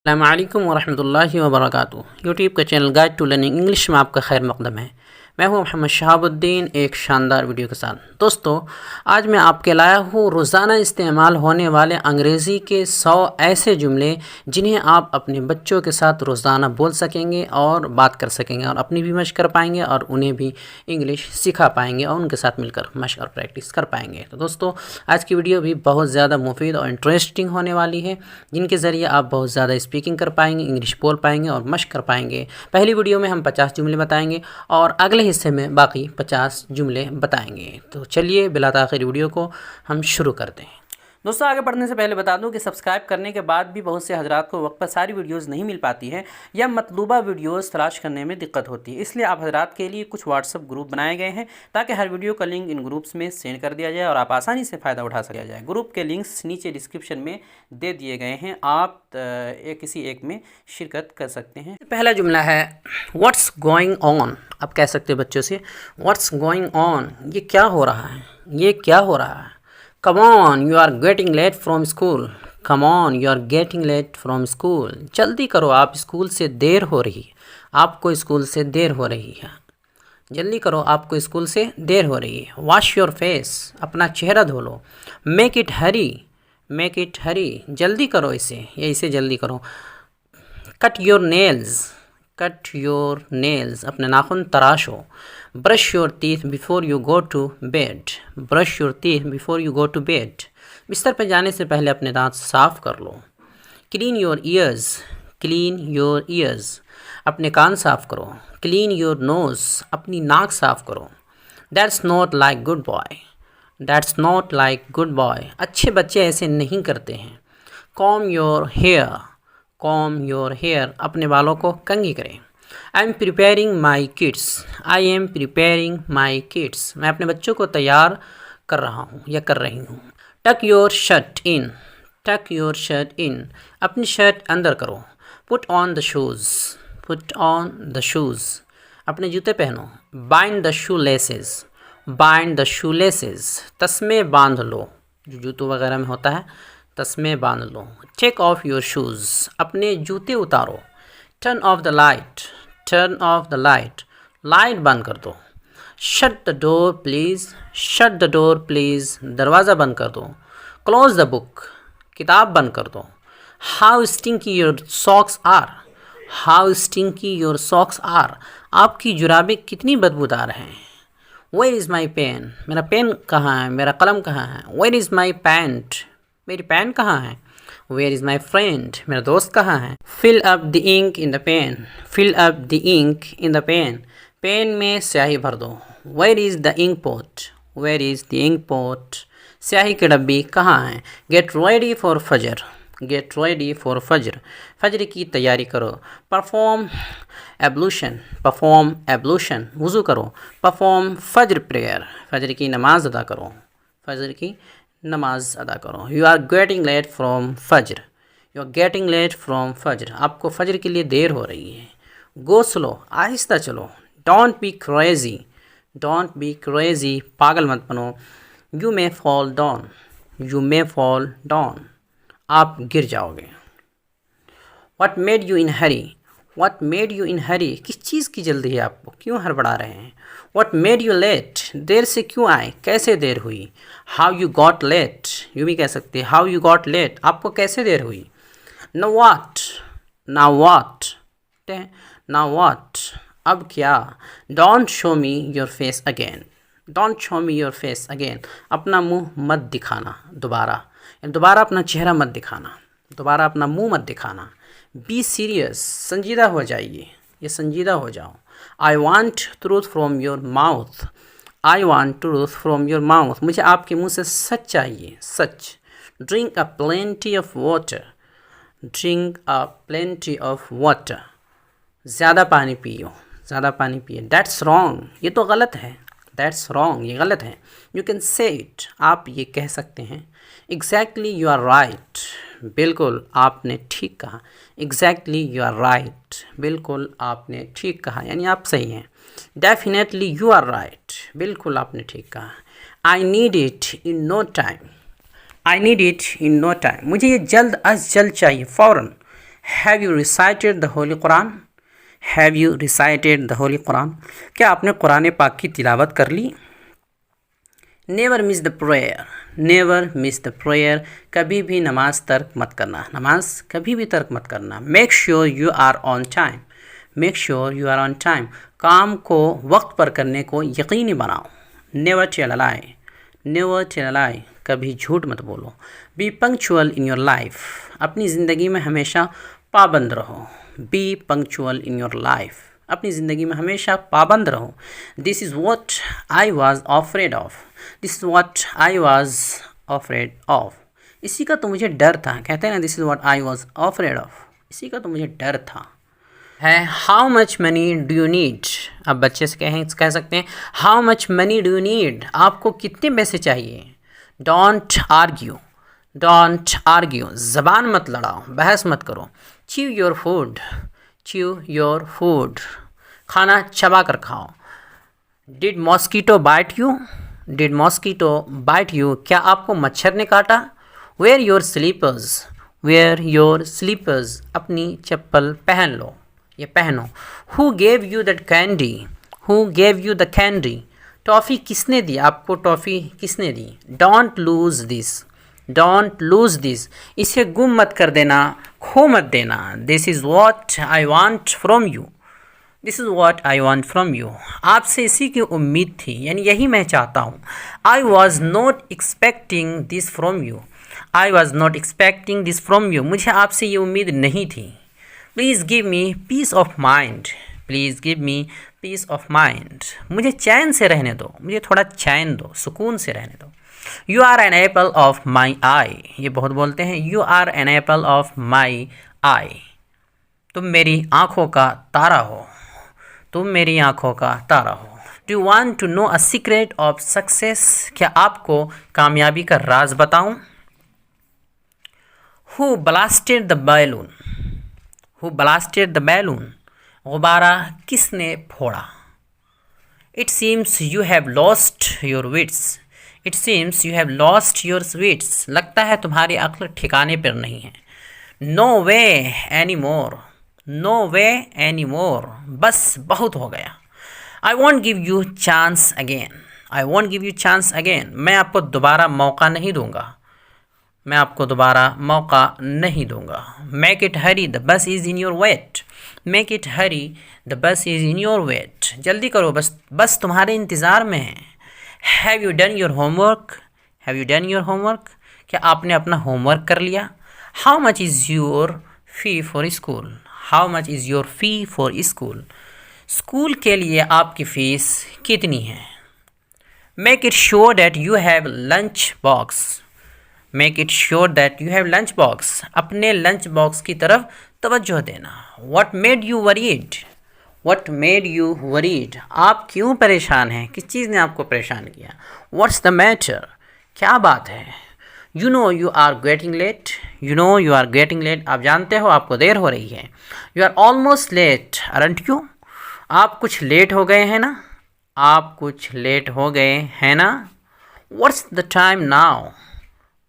अस्सलामुअलैकुम वरहमतुल्लाहि वबरकातुहू। यूट्यूब का channel guide to learning English में आपका खैर मकदम है। मैं हूं मोहम्मद शहाबुद्दीन एक शानदार वीडियो के साथ। दोस्तों, आज मैं आपके लाया हूं रोज़ाना इस्तेमाल होने वाले अंग्रेज़ी के 100 ऐसे जुमले जिन्हें आप अपने बच्चों के साथ रोज़ाना बोल सकेंगे और बात कर सकेंगे और अपनी भी मशक़ कर पाएंगे और उन्हें भी इंग्लिश सिखा पाएंगे और उनके साथ मिलकर मशक़ और प्रैक्टिस कर पाएंगे। तो दोस्तों, आज की वीडियो भी बहुत ज़्यादा मुफीद और इंटरेस्टिंग होने वाली है, जिनके ज़रिए आप बहुत ज़्यादा स्पीकिंग कर पाएंगे, इंग्लिश बोल पाएंगे और मशक़ कर पाएंगे। पहली वीडियो में हम 50 जुमले बताएंगे और अगले हिस्से में बाकी 50 जुमले बताएंगे। तो चलिए बिला ताख़ीर वीडियो को हम शुरू करते हैं। दोस्तों, आगे बढ़ने से पहले बता दूं कि सब्सक्राइब करने के बाद भी बहुत से हजरात को वक्त पर सारी वीडियोस नहीं मिल पाती है या मतलूबा वीडियोस तलाश करने में दिक्कत होती है। इसलिए आप हजरात के लिए कुछ व्हाट्सअप ग्रुप बनाए गए हैं ताकि हर वीडियो का लिंक इन ग्रुप्स में सेंड कर दिया जाए और आप आसानी से फ़ायदा उठा सका जाए। ग्रुप के लिंक्स नीचे डिस्क्रिप्शन में दे दिए गए हैं, आप किसी एक में शिरकत कर सकते हैं। पहला जुमला है व्हाट्स गोइंग ऑन। आप कह सकते हैं बच्चों से व्हाट्स गोइंग ऑन, ये क्या हो रहा है, ये क्या हो रहा है। Come on, you are getting late from school. Come on, you are getting late from school. जल्दी करो, आप स्कूल से देर हो रही है। आपको स्कूल से देर हो रही है। जल्दी करो, आपको स्कूल से देर हो रही है। Wash your face. अपना चेहरा धो लो। Make it hurry. Make it hurry. जल्दी करो इसे, या इसे जल्दी करो। Cut your nails. Cut your nails. अपने नाखून तराशो। Brush your teeth before you go to bed. Brush your teeth before you go to bed. बिस्तर पर जाने से पहले अपने दांत साफ कर लो। Clean your ears. Clean your ears. अपने कान साफ करो। Clean your nose. अपनी नाक साफ करो। That's not like good boy. That's not like good boy. अच्छे बच्चे ऐसे नहीं करते हैं। Comb your hair. Comb your hair. अपने बालों को कंघी करें। I am preparing my kids. I am preparing my kids. मैं अपने बच्चों को तैयार कर रहा हूँ या कर रही हूँ। Tuck your shirt in. Tuck your shirt in. अपनी शर्ट अंदर करो। Put on the shoes. Put on the shoes. अपने जूते पहनो। Bind the shoelaces. Bind the shoelaces. तस्मे बांध लो, जो जूतों वगैरह में होता है, तस्मे बांध लो। Take off your shoes. अपने जूते उतारो। Turn off the light. Turn off the light. Light बंद कर दो। Shut the door please. Shut the door please. दरवाज़ा बंद कर दो। Close the book. किताब बंद कर दो। How stinky your socks are. How stinky your socks are. आपकी जुराबें कितनी बदबूदार हैं। Where is my pen. मेरा पेन कहाँ है, मेरा कलम कहाँ है। Where is my pant. मेरी पैंट कहाँ है। Where is my friend. मेरा दोस्त कहाँ है। Fill up the ink in the pen. Fill up the ink in the pen. Pen में स्याही भर दो। Where is the ink pot. Where is the ink pot. स्याही की डब्बी कहाँ है। Get ready for फजर. Get ready for फजर. फजर की तैयारी करो। Perform ablution. Perform ablution. वज़ू करो। Perform फजर prayer. फजर की नमाज अदा करो। फजर की नमाज अदा करो। You are getting late from फजर. You are getting late from फजर. आपको फजर के लिए देर हो रही है। Go slow. आहिस्ता चलो। Don't be crazy. Don't be crazy. पागल मत बनो। You may fall down. You may fall down. आप गिर जाओगे। What made you in hurry. What made you in hurry. किस चीज़ की जल्दी है आपको, क्यों हड़बड़ा रहे हैं। What made you late. देर से क्यों आए, कैसे देर हुई। How you got late. यूँ भी कह सकते हैं how you got late. आपको कैसे देर हुई। Now what. Now what. Now what. अब क्या। Don't show me your face again. Don't show me your face again. अपना मुंह मत दिखाना दोबारा, दोबारा अपना चेहरा मत दिखाना, दोबारा अपना मुंह मत दिखाना। Be serious. संजीदा हो जाइए, ये संजीदा हो जाओ। I want truth from your mouth. I want truth from your mouth. मुझे आपके मुंह से सच चाहिए, सच। Drink a plenty of water. Drink a plenty of water. ज़्यादा पानी पियो, ज़्यादा पानी पिए। That's wrong. ये तो गलत है। That's wrong. ये गलत है। You can say it. आप ये कह सकते हैं। Exactly you are right. बिल्कुल आपने ठीक कहा। Exactly you are right. बिल्कुल आपने ठीक कहा, यानी आप सही हैं। Definitely you are right. बिल्कुल आपने ठीक कहा। I need it in no time. I need it in no time. मुझे ये जल्द अज जल्द चाहिए, फ़ौरन। Have you recited the holy Quran? Have you recited the holy Quran? क्या आपने कुरान पाक की तिलावत कर ली? Never miss the prayer, never miss the prayer, कभी भी नमाज तर्क मत करना, नमाज कभी भी तर्क मत करना। Make sure you are on time, make sure you are on time, काम को वक्त पर करने को यकीनी बनाओ। Never tell a lie, never tell a lie, कभी झूठ मत बोलो। Be punctual in your life, अपनी ज़िंदगी में हमेशा पाबंद रहो। Be punctual in your life, अपनी ज़िंदगी में हमेशा पाबंद रहो। This is what I was afraid of, this is what I was afraid of, इसी का तो मुझे डर था। कहते हैं ना, this is what I was afraid of, इसी का तो मुझे डर था। है how much money do you need, अब बच्चे से कह सकते हैं how much money do you need, आपको कितने पैसे चाहिए। डोंट आर्ग्यू, डोंट आर्ग्यू, ज़बान मत लड़ाओ, बहस मत करो। Chew your food, chew your food, खाना चबा कर खाओ। Did mosquito bite you, did mosquito bite you, क्या आपको मच्छर ने काटा। Wear your slippers, wear your slippers, अपनी चप्पल पहन लो, ये पहनो। Who gave you that candy, who gave you the candy, toffee किसने दी, आपको टॉफ़ी किसने दी। Don't lose this, don't lose this, इसे गुम मत कर देना, खो मत देना। This is what I want from you, this is what I want from you, आपसे इसी की उम्मीद थी, यानी यही मैं चाहता हूँ। I was not expecting this from you, I was not expecting this from you, मुझे आपसे ये उम्मीद नहीं थी। Please give me peace of mind, please give me peace of mind, मुझे चैन से रहने दो, मुझे थोड़ा चैन दो, सुकून से रहने दो। You are an apple of my eye, ये बहुत बोलते हैं, you are an apple of my eye, तुम मेरी आँखों का तारा हो, तुम मेरी आँखों का तारा हो। Do you want to know a secret of success, क्या आपको कामयाबी का राज बताऊं। Who blasted the balloon, who blasted the balloon, गुब्बारा किसने फोड़ा। It seems you have lost your wits, it seems you have lost your wits, लगता है तुम्हारी अक्ल ठिकाने पर नहीं है। No way any more, no way any more, बस बहुत हो गया। I won't give you chance again, I won't give you chance again, मैं आपको दोबारा मौका नहीं दूंगा, मैं आपको दोबारा मौका नहीं दूंगा। Make it Hari the bus is in your weight, make it Hari the bus is in your weight, जल्दी करो, बस तुम्हारे इंतज़ार में है। Have you done your homework, have you done your homework, क्या आपने अपना होमवर्क कर लिया। How much is your fee for school, how much is your fee for school, school के लिए आपकी फ़ीस कितनी है। Make it sure that you have lunch box, make it sure that you have lunch box, अपने lunch box की तरफ तवज्जो देना। What made you worried, what made you worried, आप क्यों परेशान हैं, किस चीज़ ने आपको परेशान किया। व्हाट्स द मैटर, क्या बात है। You know you are getting late, you know you are getting late, आप जानते हो आपको देर हो रही है। You are almost late aren't you, आप कुछ लेट हो गए हैं ना, आप कुछ लेट हो गए हैं ना। What's the time now,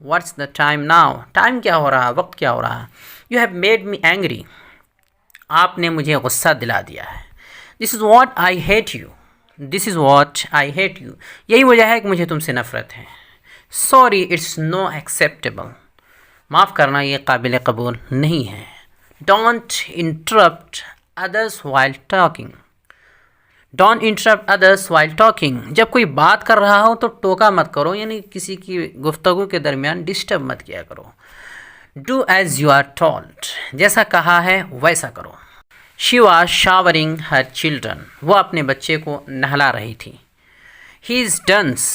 what's the time now, time क्या हो रहा है, वक्त क्या हो रहा है। You have made me angry, आपने मुझे गुस्सा दिला दिया है। This is what I hate you, this is what I hate you, यही वजह है कि मुझे तुमसे नफ़रत है। सॉरी इट्स नो एक्सेप्टेबल, माफ़ करना ये काबिल कबूल नहीं है। Don't interrupt others while talking, don't interrupt others while talking, जब कोई बात कर रहा हो तो टोका मत करो, यानी किसी की गुफ्तगू के दरमियान डिस्टर्ब मत किया करो। Do as you are told, जैसा कहा है वैसा करो। She was showering her children, वो अपने बच्चे को नहला रही थी। ही इज़ डंस,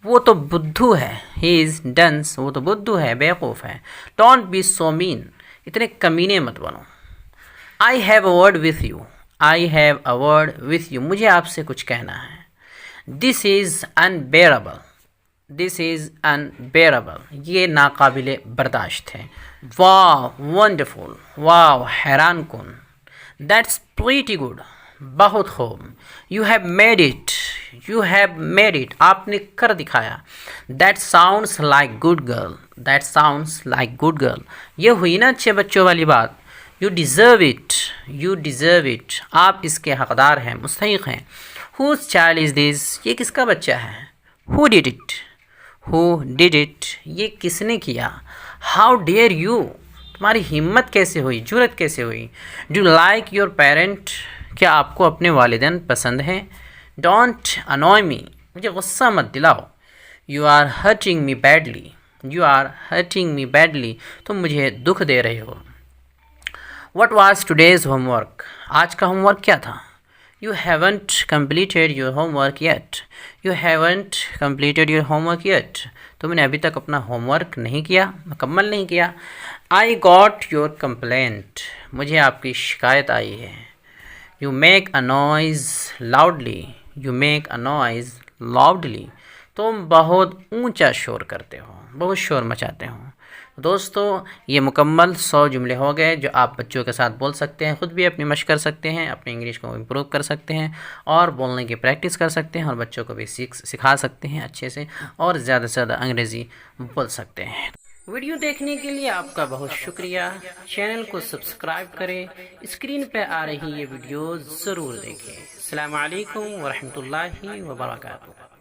वो तो बुद्धू है। ही इज़ डंस, वो तो बुद्धू है, बेवकूफ़ है। डोंट बी सो मीन, इतने कमीने मत बनो। I have a word with you, I have a word with you, मुझे आपसे कुछ कहना है। This is unbearable, this is unbearable, ये नाकाबिले बर्दाश्त है। वाह वंडरफुल, वाह हैरान कुन। दैट्स प्रीटी गुड, बहुत खूब। You have made it, you have made it, आपने कर दिखाया। That sounds like good girl, that sounds like good girl, ये हुई ना अच्छे बच्चों वाली बात। You deserve it, you deserve it, आप इसके हकदार हैं, मुस्तहिक हैं। हुज चाइल्ड इज़ दिस, ये किसका बच्चा है। Who did it, who did it, ये किसने किया। हाउ डेयर यू, तुम्हारी हिम्मत कैसे हुई, जुर्रत कैसे हुई। डू लाइक योर पेरेंट, क्या आपको अपने वालिदैन पसंद हैं। डोंट अनॉय मी, मुझे गुस्सा मत दिलाओ। You are hurting me badly, you are hurting me badly, तुम मुझे दुख दे रहे हो। वट वॉज टुडेज़ होमवर्क, आज का होमवर्क क्या था। You haven't completed your homework yet, you haven't completed your homework yet, तुमने अभी तक अपना होमवर्क नहीं किया, मुकम्मल नहीं किया। आई गॉट योर कंप्लेंट, मुझे आपकी शिकायत आई है। You make a noise loudly, you make a noise loudly, तुम बहुत ऊंचा शोर करते हो, बहुत शोर मचाते हो। दोस्तों ये मुकम्मल 100 जुमले हो गए जो आप बच्चों के साथ बोल सकते हैं, ख़ुद भी अपनी मशक कर सकते हैं, अपनी इंग्लिश को इम्प्रूव कर सकते हैं और बोलने की प्रैक्टिस कर सकते हैं और बच्चों को भी सिखा सकते हैं अच्छे से और ज़्यादा से ज़्यादा अंग्रेज़ी बोल सकते हैं। वीडियो देखने के लिए आपका बहुत शुक्रिया। चैनल को सब्सक्राइब करें, स्क्रीन पर आ रही ये वीडियो ज़रूर देखें। अस्सलामु अलैकुम व रहमतुल्लाहि व बरकातुहू।